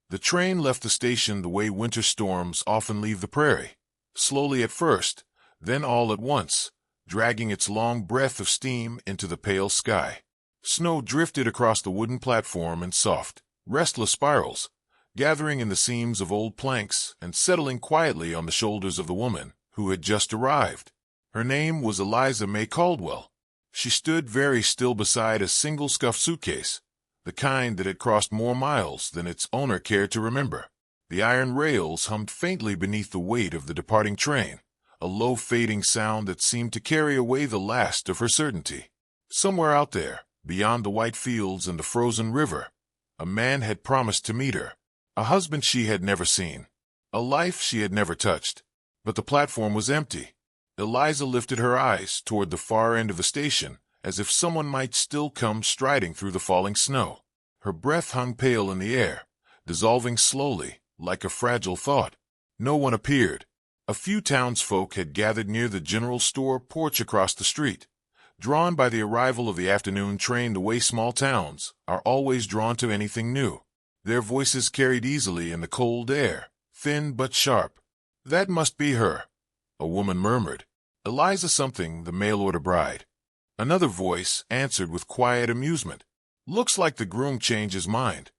The train left the station the way winter storms often leave the prairie, slowly at first, then all at once, dragging its long breath of steam into the pale sky. Snow drifted across the wooden platform in soft, restless spirals, gathering in the seams of old planks and settling quietly on the shoulders of the woman who had just arrived. Her name was Eliza Caldwell. She stood very still beside a single scuffed suitcase, the kind that had crossed more miles than its owner cared to remember. The iron rails hummed faintly beneath the weight of the departing train, a low fading sound that seemed to carry away the last of her certainty. Somewhere out there, beyond the white fields and the frozen river, a man had promised to meet her, a husband she had never seen, a life she had never touched. But the platform was empty. Eliza lifted her eyes toward the far end of the station, as if someone might still come striding through the falling snow. Her breath hung pale in the air, dissolving slowly, like a fragile thought. No one appeared. A few townsfolk had gathered near the general store porch across the street, drawn by the arrival of the afternoon train the way small towns are always drawn to anything new. Their voices carried easily in the cold air, thin but sharp. "That must be her," a woman murmured. "Eliza something, the mail-order bride." Another voice answered with quiet amusement. "Looks like the groom changed his mind."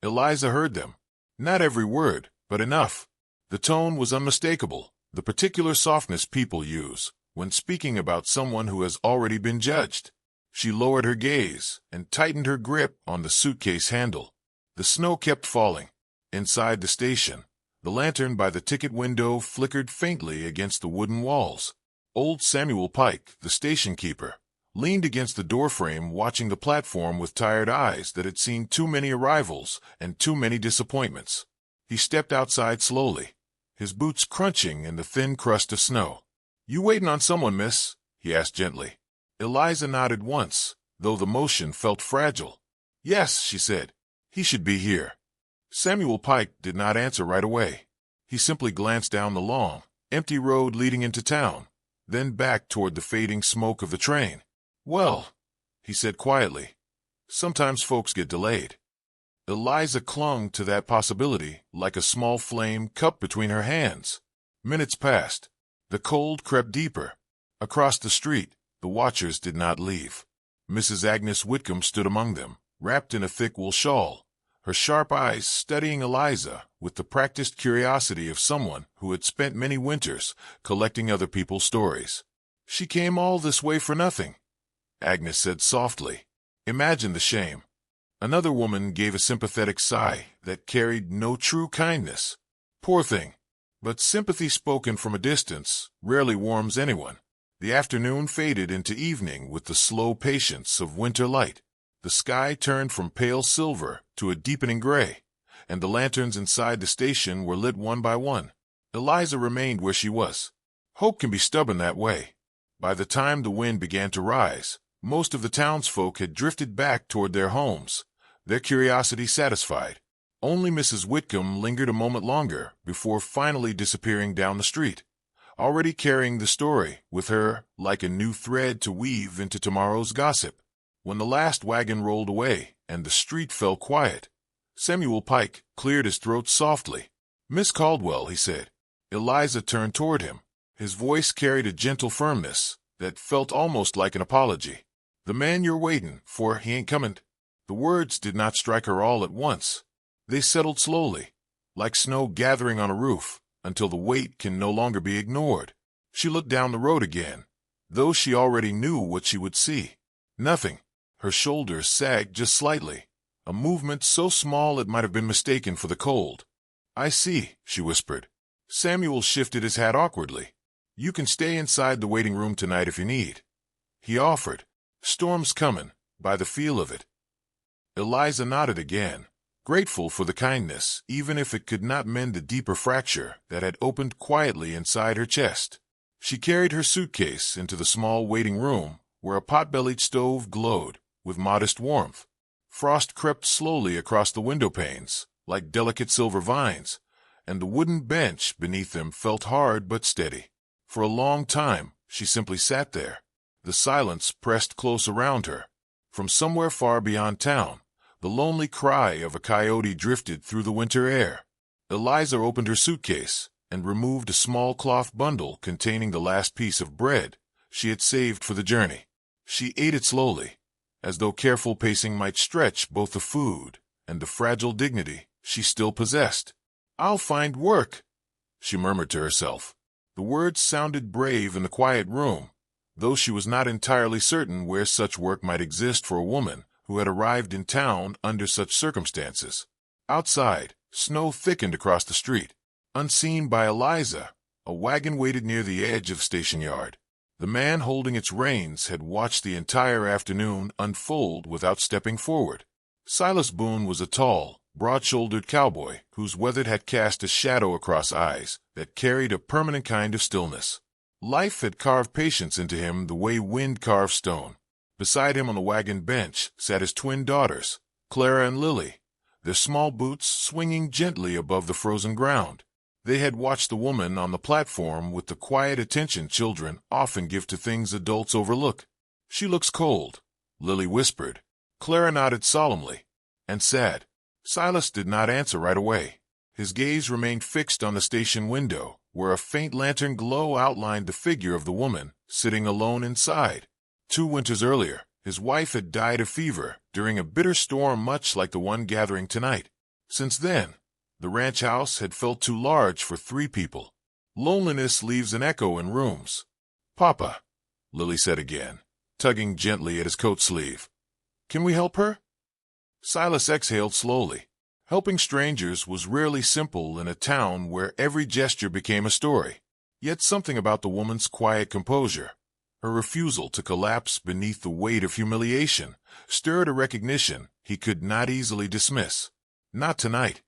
Eliza heard them. Not every word, but enough. The tone was unmistakable, the particular softness people use when speaking about someone who has already been judged. She lowered her gaze and tightened her grip on the suitcase handle. The snow kept falling. Inside the station, the lantern by the ticket window flickered faintly against the wooden walls. Old Samuel Pike, the station keeper, leaned against the doorframe watching the platform with tired eyes that had seen too many arrivals and too many disappointments. He stepped outside slowly, his boots crunching in the thin crust of snow. "You waiting on someone, miss?" he asked gently. Eliza nodded once, though the motion felt fragile. "Yes," she said. "He should be here." Samuel Pike did not answer right away. He simply glanced down the long, empty road leading into town, then back toward the fading smoke of the train. "Well," he said quietly, "sometimes folks get delayed." Eliza clung to that possibility like a small flame cupped between her hands. Minutes passed. The cold crept deeper. Across the street, the watchers did not leave. Mrs. Agnes Whitcomb stood among them, wrapped in a thick wool shawl, her sharp eyes studying Eliza with the practiced curiosity of someone who had spent many winters collecting other people's stories. "She came all this way for nothing," Agnes said softly. "Imagine the shame." Another woman gave a sympathetic sigh that carried no true kindness. "Poor thing." But sympathy spoken from a distance rarely warms anyone. The afternoon faded into evening with the slow patience of winter light. The sky turned from pale silver to a deepening gray, and the lanterns inside the station were lit one by one. Eliza remained where she was. Hope can be stubborn that way. By the time the wind began to rise, most of the townsfolk had drifted back toward their homes, their curiosity satisfied. Only Mrs. Whitcomb lingered a moment longer before finally disappearing down the street, already carrying the story with her like a new thread to weave into tomorrow's gossip. When the last wagon rolled away and the street fell quiet, Samuel Pike cleared his throat softly. "Miss Caldwell," he said. Eliza turned toward him. His voice carried a gentle firmness that felt almost like an apology. "The man you're waiting for, he ain't coming." The words did not strike her all at once. They settled slowly, like snow gathering on a roof, until the weight can no longer be ignored. She looked down the road again, though she already knew what she would see. Nothing. Her shoulders sagged just slightly, a movement so small it might have been mistaken for the cold. "I see," she whispered. Samuel shifted his hat awkwardly. "You can stay inside the waiting room tonight if you need," he offered. "Storm's coming, by the feel of it." Eliza nodded again, grateful for the kindness, even if it could not mend the deeper fracture that had opened quietly inside her chest. She carried her suitcase into the small waiting room, where a pot-bellied stove glowed with modest warmth. Frost crept slowly across the window panes, like delicate silver vines, and the wooden bench beneath them felt hard but steady. For a long time, she simply sat there. The silence pressed close around her. From somewhere far beyond town, The lonely cry of a coyote drifted through the winter air. Eliza opened her suitcase and removed a small cloth bundle containing the last piece of bread she had saved for the journey. She ate it slowly, as though careful pacing might stretch both the food and the fragile dignity she still possessed. "I'll find work," she murmured to herself. The words sounded brave in the quiet room, though she was not entirely certain where such work might exist for a woman who had arrived in town under such circumstances. Outside, snow thickened across the street. Unseen by Eliza, a wagon waited near the edge of the station yard. The man holding its reins had watched the entire afternoon unfold without stepping forward. Silas Boone was a tall, broad-shouldered cowboy whose weathered hat cast a shadow across eyes that carried a permanent kind of stillness. Life had carved patience into him the way wind carves stone. Beside him on the wagon bench sat his twin daughters, Clara and Lily, their small boots swinging gently above the frozen ground. They had watched the woman on the platform with the quiet attention children often give to things adults overlook. "She looks cold," Lily whispered. Clara nodded solemnly and sad. Silas did not answer right away. His gaze remained fixed on the station window, where a faint lantern glow outlined the figure of the woman sitting alone inside. 2 winters earlier, his wife had died of fever during a bitter storm much like the one gathering tonight. Since then, the ranch house had felt too large for 3 people. Loneliness leaves an echo in rooms. "Papa," Lily said again, tugging gently at his coat sleeve. "Can we help her?" Silas exhaled slowly. Helping strangers was rarely simple in a town where every gesture became a story. Yet something about the woman's quiet composure, her refusal to collapse beneath the weight of humiliation, stirred a recognition he could not easily dismiss. "Not tonight,"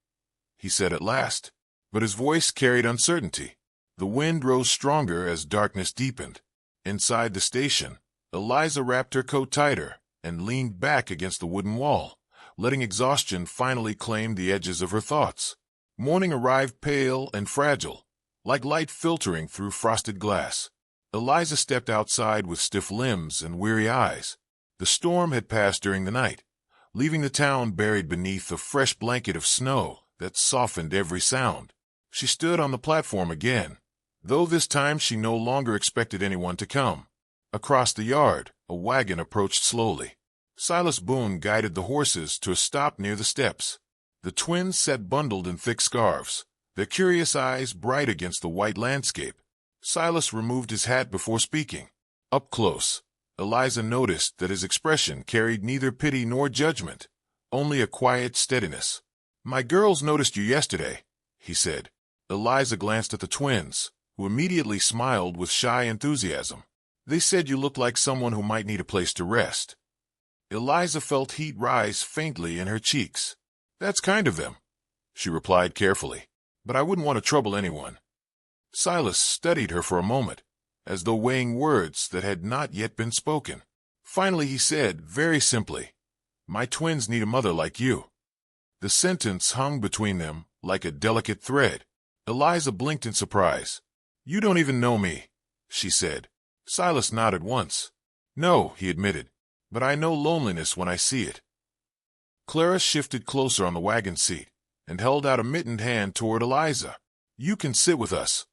he said at last, but his voice carried uncertainty. The wind rose stronger as darkness deepened. Inside the station, Eliza wrapped her coat tighter and leaned back against the wooden wall, letting exhaustion finally claim the edges of her thoughts. Morning arrived pale and fragile, like light filtering through frosted glass. Eliza stepped outside with stiff limbs and weary eyes. The storm had passed during the night, leaving the town buried beneath a fresh blanket of snow that softened every sound. She stood on the platform again, though this time she no longer expected anyone to come. Across the yard, a wagon approached slowly. Silas Boone guided the horses to a stop near the steps. The twins sat bundled in thick scarves, their curious eyes bright against the white landscape. Silas removed his hat before speaking. Up close, Eliza noticed that his expression carried neither pity nor judgment, only a quiet steadiness. "My girls noticed you yesterday," he said. Eliza glanced at the twins, who immediately smiled with shy enthusiasm. "They said you looked like someone who might need a place to rest." Eliza felt heat rise faintly in her cheeks. "That's kind of them," she replied carefully, "but I wouldn't want to trouble anyone." Silas studied her for a moment, as though weighing words that had not yet been spoken. Finally he said, very simply, "My twins need a mother like you." The sentence hung between them like a delicate thread. Eliza blinked in surprise. "You don't even know me," she said. Silas nodded once. "No," he admitted, "but I know loneliness when I see it." Clara shifted closer on the wagon seat and held out a mittened hand toward Eliza. "You can sit with us,"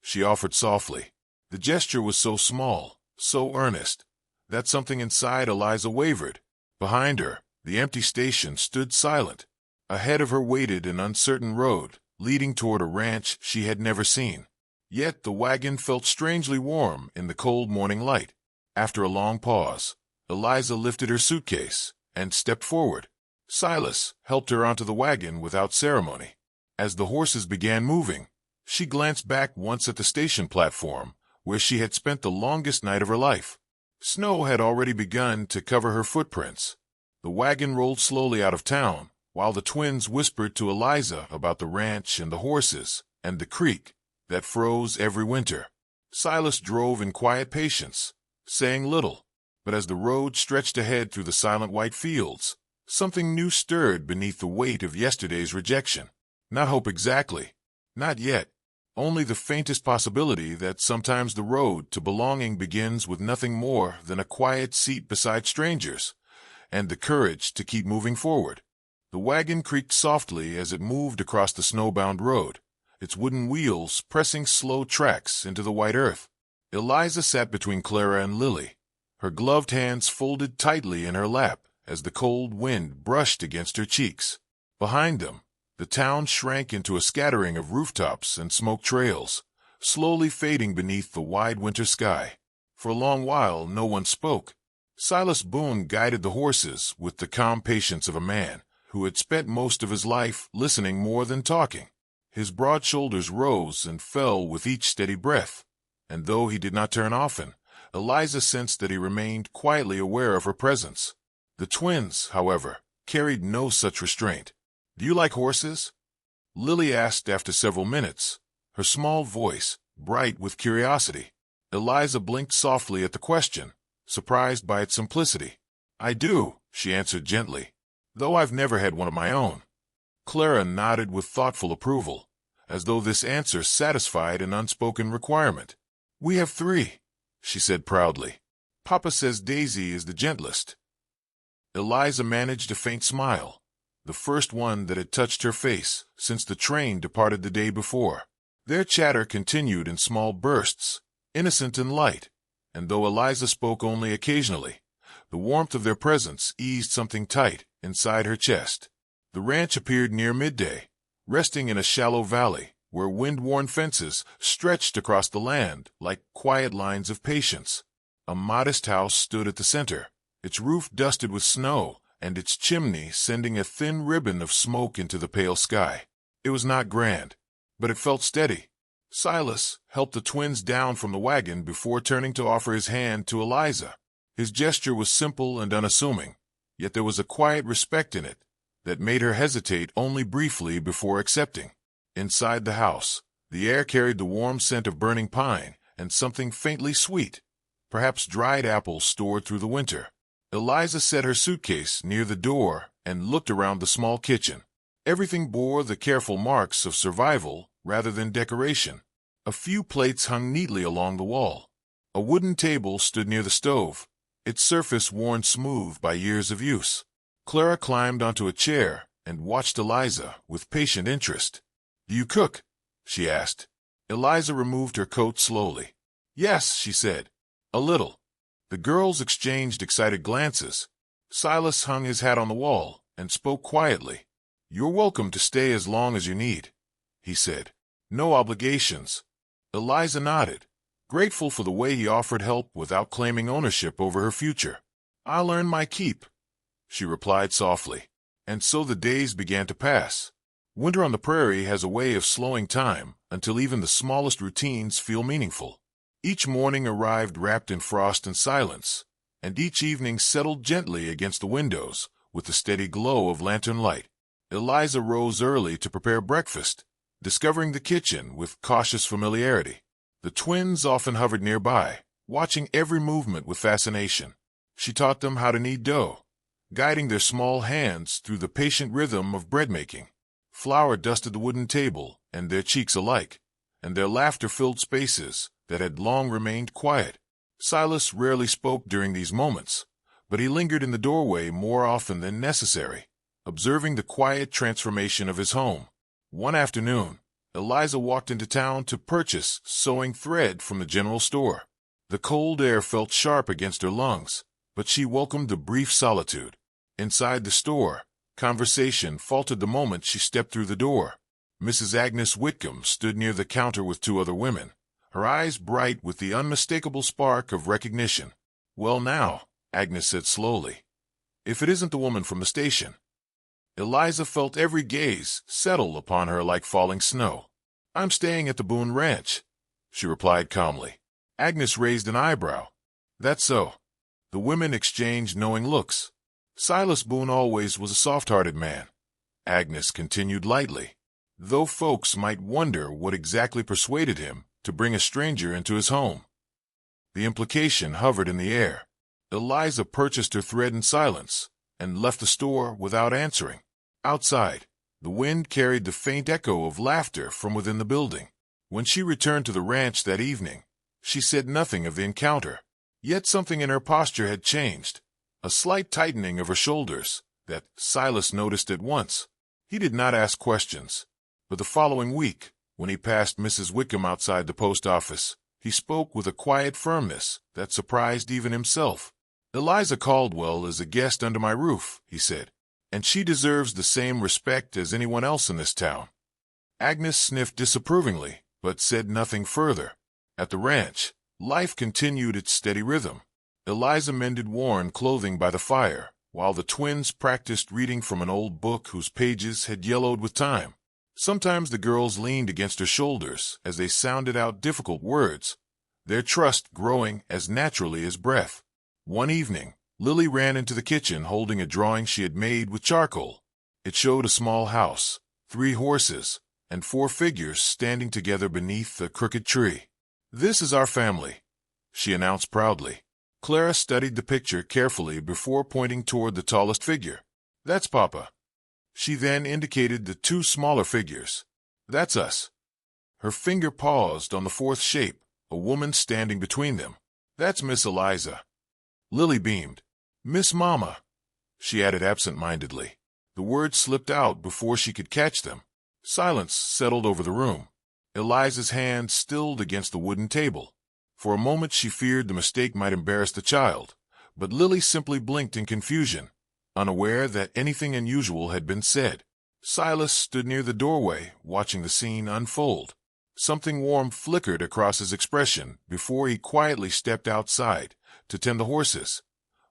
she offered softly. The gesture was so small, so earnest, that something inside Eliza wavered. Behind her, the empty station stood silent. Ahead of her waited an uncertain road, leading toward a ranch she had never seen. Yet the wagon felt strangely warm in the cold morning light. After a long pause, Eliza lifted her suitcase and stepped forward. Silas helped her onto the wagon without ceremony. As the horses began moving, she glanced back once at the station platform, where she had spent the longest night of her life. Snow had already begun to cover her footprints. The wagon rolled slowly out of town, while the twins whispered to Eliza about the ranch and the horses and the creek that froze every winter. Silas drove in quiet patience, saying little, but as the road stretched ahead through the silent white fields, something new stirred beneath the weight of yesterday's rejection. Not hope exactly, not yet, only the faintest possibility that sometimes the road to belonging begins with nothing more than a quiet seat beside strangers, and the courage to keep moving forward. The wagon creaked softly as it moved across the snowbound road, its wooden wheels pressing slow tracks into the white earth. Eliza sat between Clara and Lily, her gloved hands folded tightly in her lap as the cold wind brushed against her cheeks. Behind them, the town shrank into a scattering of rooftops and smoke trails, slowly fading beneath the wide winter sky. For a long while, no one spoke. Silas Boone guided the horses with the calm patience of a man who had spent most of his life listening more than talking. His broad shoulders rose and fell with each steady breath, and though he did not turn often, Eliza sensed that he remained quietly aware of her presence. The twins, however, carried no such restraint. "Do you like horses?" Lily asked after several minutes, her small voice bright with curiosity. Eliza blinked softly at the question, surprised by its simplicity. "I do," she answered gently, "though I've never had one of my own." Clara nodded with thoughtful approval, as though this answer satisfied an unspoken requirement. "We have 3, she said proudly. "Papa says Daisy is the gentlest." Eliza managed a faint smile, the first one that had touched her face since the train departed the day before. Their chatter continued in small bursts, innocent and light, and though Eliza spoke only occasionally, the warmth of their presence eased something tight inside her chest. The ranch appeared near midday, resting in a shallow valley where wind-worn fences stretched across the land like quiet lines of patience. A modest house stood at the center, its roof dusted with snow and its chimney sending a thin ribbon of smoke into the pale sky. It was not grand, but it felt steady. Silas helped the twins down from the wagon before turning to offer his hand to Eliza. His gesture was simple and unassuming, yet there was a quiet respect in it that made her hesitate only briefly before accepting. Inside the house, the air carried the warm scent of burning pine and something faintly sweet, perhaps dried apples stored through the winter. Eliza set her suitcase near the door and looked around the small kitchen. Everything bore the careful marks of survival rather than decoration. A few plates hung neatly along the wall. A wooden table stood near the stove, its surface worn smooth by years of use. Clara climbed onto a chair and watched Eliza with patient interest. "Do you cook?" she asked. Eliza removed her coat slowly. "Yes," she said. "A little." The girls exchanged excited glances. Silas hung his hat on the wall and spoke quietly. "You're welcome to stay as long as you need," he said. "No obligations." Eliza nodded, grateful for the way he offered help without claiming ownership over her future. "I'll earn my keep," she replied softly. And so the days began to pass. Winter on the prairie has a way of slowing time until even the smallest routines feel meaningful. Each morning arrived wrapped in frost and silence, and each evening settled gently against the windows with the steady glow of lantern light. Eliza rose early to prepare breakfast, discovering the kitchen with cautious familiarity. The twins often hovered nearby, watching every movement with fascination. She taught them how to knead dough, guiding their small hands through the patient rhythm of bread-making. Flour dusted the wooden table and their cheeks alike, and their laughter filled spaces that had long remained quiet. Silas rarely spoke during these moments, but he lingered in the doorway more often than necessary, observing the quiet transformation of his home. One afternoon, Eliza walked into town to purchase sewing thread from the general store. The cold air felt sharp against her lungs, but she welcomed the brief solitude. Inside the store, conversation faltered the moment she stepped through the door. Mrs. Agnes Whitcomb stood near the counter with 2 other women, her eyes bright with the unmistakable spark of recognition. "Well now," Agnes said slowly, "if it isn't the woman from the station." Eliza felt every gaze settle upon her like falling snow. "I'm staying at the Boone Ranch," she replied calmly. Agnes raised an eyebrow. "That's so." The women exchanged knowing looks. "Silas Boone always was a soft-hearted man," Agnes continued lightly, "though folks might wonder what exactly persuaded him to bring a stranger into his home." The implication hovered in the air. Eliza purchased her thread in silence and left the store without answering. Outside, the wind carried the faint echo of laughter from within the building. When she returned to the ranch that evening, she said nothing of the encounter. Yet something in her posture had changed, a slight tightening of her shoulders, that Silas noticed at once. He did not ask questions, but the following week, when he passed Mrs. Wickham outside the post office, he spoke with a quiet firmness that surprised even himself. "Eliza Caldwell is a guest under my roof," he said, "and she deserves the same respect as anyone else in this town." Agnes sniffed disapprovingly, but said nothing further. At the ranch, life continued its steady rhythm. Eliza mended worn clothing by the fire, while the twins practiced reading from an old book whose pages had yellowed with time. Sometimes the girls leaned against her shoulders as they sounded out difficult words, their trust growing as naturally as breath. One evening, Lily ran into the kitchen holding a drawing she had made with charcoal. It showed a small house, 3 horses, and 4 figures standing together beneath a crooked tree. "This is our family," she announced proudly. Clara studied the picture carefully before pointing toward the tallest figure. "That's Papa." She then indicated the 2 smaller figures. "That's us." Her finger paused on the 4th shape, a woman standing between them. "That's Miss Eliza." Lily beamed. "Miss Mama," she added absent-mindedly. The words slipped out before she could catch them. Silence settled over the room. Eliza's hand stilled against the wooden table. For a moment she feared the mistake might embarrass the child, but Lily simply blinked in confusion, unaware that anything unusual had been said. Silas stood near the doorway, watching the scene unfold. Something warm flickered across his expression before he quietly stepped outside to tend the horses,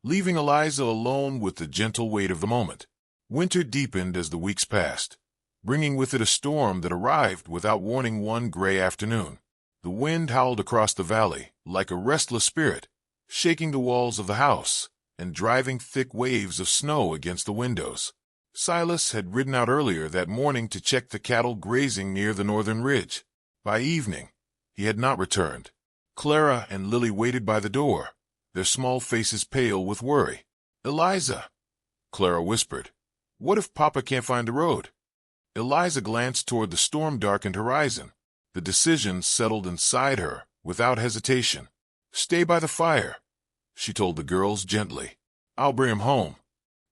leaving Eliza alone with the gentle weight of the moment. Winter deepened as the weeks passed, bringing with it a storm that arrived without warning one gray afternoon. The wind howled across the valley like a restless spirit, shaking the walls of the house and driving thick waves of snow against the windows. Silas had ridden out earlier that morning to check the cattle grazing near the northern ridge. By evening, he had not returned. Clara and Lily waited by the door, their small faces pale with worry. "Eliza," Clara whispered, "what if Papa can't find the road?" Eliza glanced toward the storm-darkened horizon. The decision settled inside her without hesitation. "Stay by the fire," she told the girls gently. "I'll bring him home."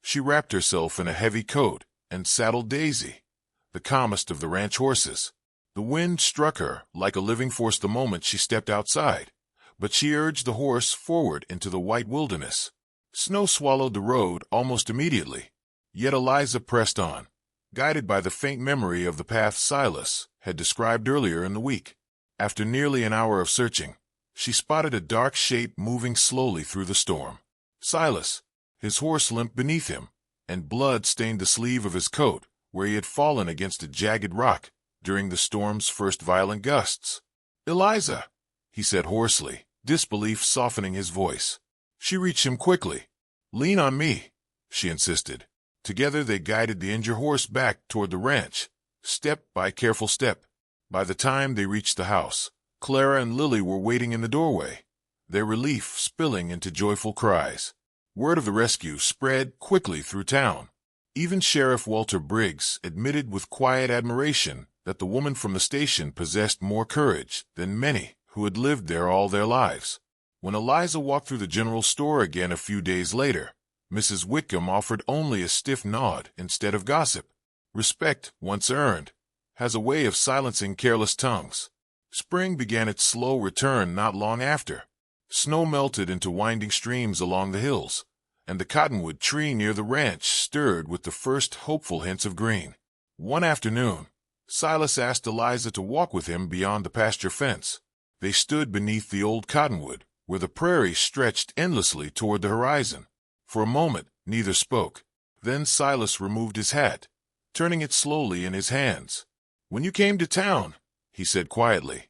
She wrapped herself in a heavy coat and saddled Daisy, the calmest of the ranch horses. The wind struck her like a living force the moment she stepped outside, but she urged the horse forward into the white wilderness. Snow swallowed the road almost immediately, yet Eliza pressed on, guided by the faint memory of the path Silas had described earlier in the week. After nearly an hour of searching, she spotted a dark shape moving slowly through the storm. Silas, his horse limped beneath him, and blood stained the sleeve of his coat where he had fallen against a jagged rock during the storm's first violent gusts. "Eliza," he said hoarsely, disbelief softening his voice. She reached him quickly. "Lean on me," she insisted. Together they guided the injured horse back toward the ranch, step by careful step. By the time they reached the house, Clara and Lily were waiting in the doorway, their relief spilling into joyful cries. Word of the rescue spread quickly through town. Even Sheriff Walter Briggs admitted with quiet admiration that the woman from the station possessed more courage than many who had lived there all their lives. When Eliza walked through the general store again a few days later, Mrs. Wickham offered only a stiff nod instead of gossip. Respect, once earned, has a way of silencing careless tongues. Spring began its slow return not long after. Snow melted into winding streams along the hills, and the cottonwood tree near the ranch stirred with the first hopeful hints of green. One afternoon, Silas asked Eliza to walk with him beyond the pasture fence. They stood beneath the old cottonwood, where the prairie stretched endlessly toward the horizon. For a moment, neither spoke. Then Silas removed his hat, turning it slowly in his hands. "When you came to town," he said quietly,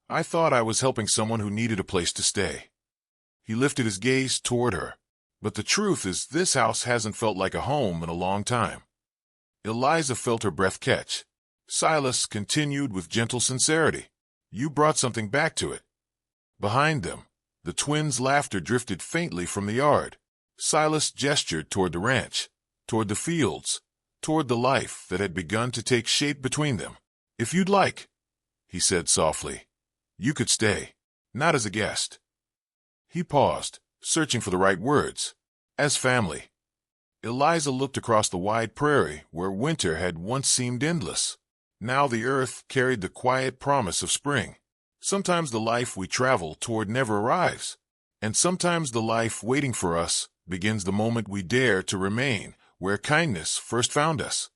"I thought I was helping someone who needed a place to stay." He lifted his gaze toward her. "But the truth is this house hasn't felt like a home in a long time." Eliza felt her breath catch. Silas continued with gentle sincerity, "You brought something back to it." Behind them, the twins' laughter drifted faintly from the yard. Silas gestured toward the ranch, toward the fields, toward the life that had begun to take shape between them. "If you'd like," he said softly, "you could stay. Not as a guest." He paused, searching for the right words. "As family." Eliza looked across the wide prairie where winter had once seemed endless. Now the earth carried the quiet promise of spring. Sometimes the life we travel toward never arrives, and sometimes the life waiting for us begins the moment we dare to remain where kindness first found us.